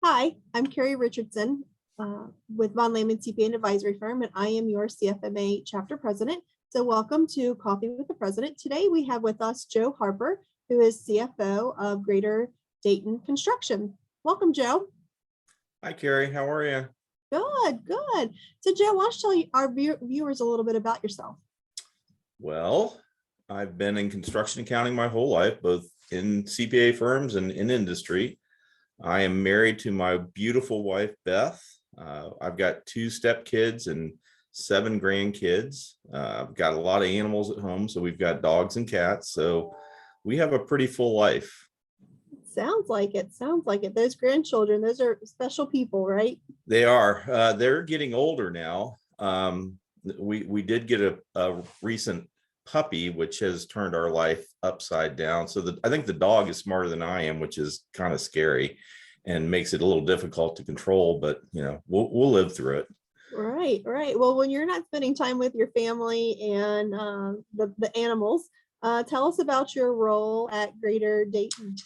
Hi, I'm Kerri Richardson with Von Lehman CPA and Advisory Firm, and I am your CFMA chapter president. So welcome to Coffee with the President. Today we have with us Joe Harper, who is CFO of Greater Dayton Construction. Welcome, Joe. Hi, Kerri. How are you? Good. So Joe, why don't you tell our viewers a little bit about yourself? Well, I've been in construction accounting my whole life, both in CPA firms and in industry. I am married to my beautiful wife, Beth. I've got 2 stepkids and 7 grandkids. I've got a lot of animals at home, so we've got dogs and cats. So we have a pretty full life. Sounds like it. Those grandchildren, those are special people, right? They are. They're getting older now. We did get a recent puppy, which has turned our life upside down. So I think the dog is smarter than I am, which is kind of scary and makes it a little difficult to control, but we'll live through it. Right. Well, when you're not spending time with your family and the animals, tell us about your role at Greater Dayton.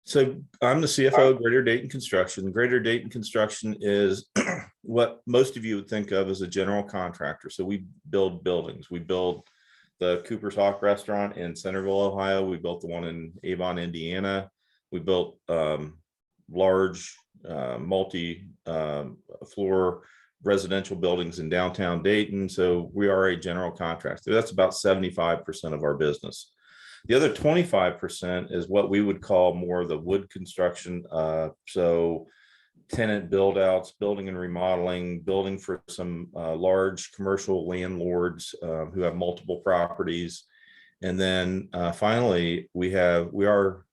So I'm the CFO of Greater Dayton Construction. Greater Dayton Construction is what most of you would think of as a general contractor. So we build buildings. We build the Cooper's Hawk restaurant in Centerville, Ohio. We built the one in Avon, Indiana. We built large multi-floor residential buildings in downtown Dayton. So we are a general contractor. That's about 75% of our business. The other 25% is what we would call more the wood construction. So tenant build outs, building and remodeling, building for some large commercial landlords who have multiple properties. And then finally, we are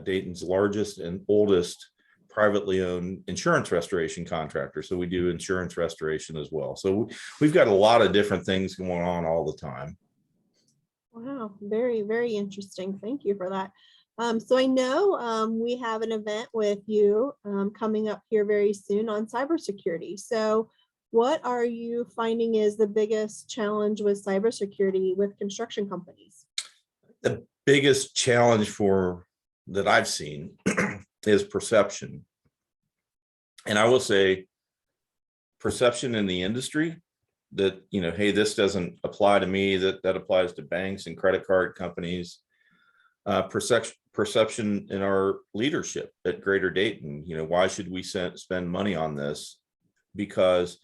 Dayton's largest and oldest privately owned insurance restoration contractor. So we do insurance restoration as well. So we've got a lot of different things going on all the time. Wow, very, very interesting. Thank you for that. So I know we have an event with you coming up here very soon on cybersecurity. So what are you finding is the biggest challenge with cybersecurity with construction companies? The biggest challenge that I've seen is perception. And I will say perception in the industry that, hey, this doesn't apply to me, that applies to banks and credit card companies. Perception in our leadership at Greater Dayton, why should we spend money on this? Because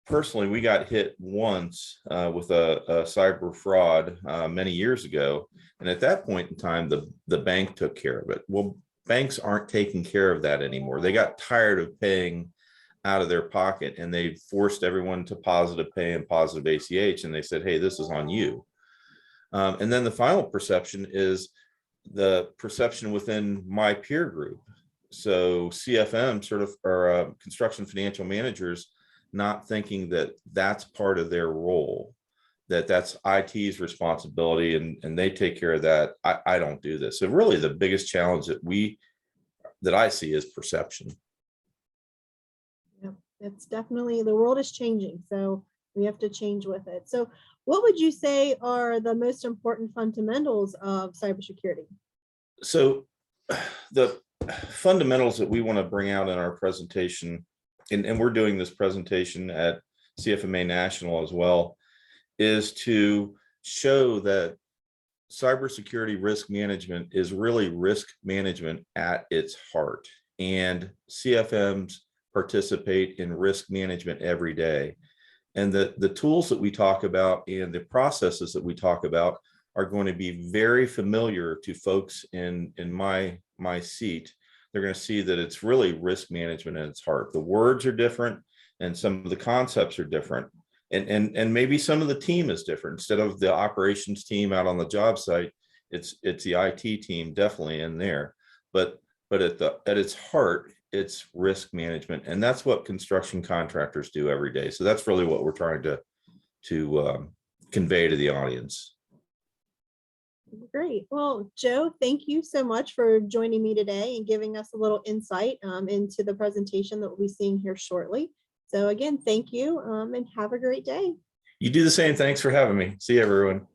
personally, we got hit once with a cyber fraud many years ago. And at that point in time, the bank took care of it. Well, banks aren't taking care of that anymore. They got tired of paying out of their pocket, and they forced everyone to positive pay and positive ACH. And they said, hey, this is on you. And then the final perception is the perception within my peer group. So CFM or construction financial managers not thinking that that's part of their role, that's IT's responsibility and they take care of that. I don't do this. So really the biggest challenge that I see is perception. Yeah, it's definitely, the world is changing, so we have to change with it. So what would you say are the most important fundamentals of cybersecurity? So the fundamentals that we want to bring out in our presentation, and we're doing this presentation at CFMA National as well, is to show that cybersecurity risk management is really risk management at its heart. And CFMs participate in risk management every day. And the tools that we talk about and the processes that we talk about are going to be very familiar to folks in my seat. They're going to see that it's really risk management at its heart. The words are different and some of the concepts are different. And maybe some of the team is different. Instead of the operations team out on the job site, it's the IT team definitely in there. But at its heart, it's risk management, and that's what construction contractors do every day. So that's really what we're trying to convey to the audience. Great. Well, Joe, thank you so much for joining me today and giving us a little insight into the presentation that we'll be seeing here shortly. So again, thank you and have a great day. You do the same. Thanks for having me. See you, everyone.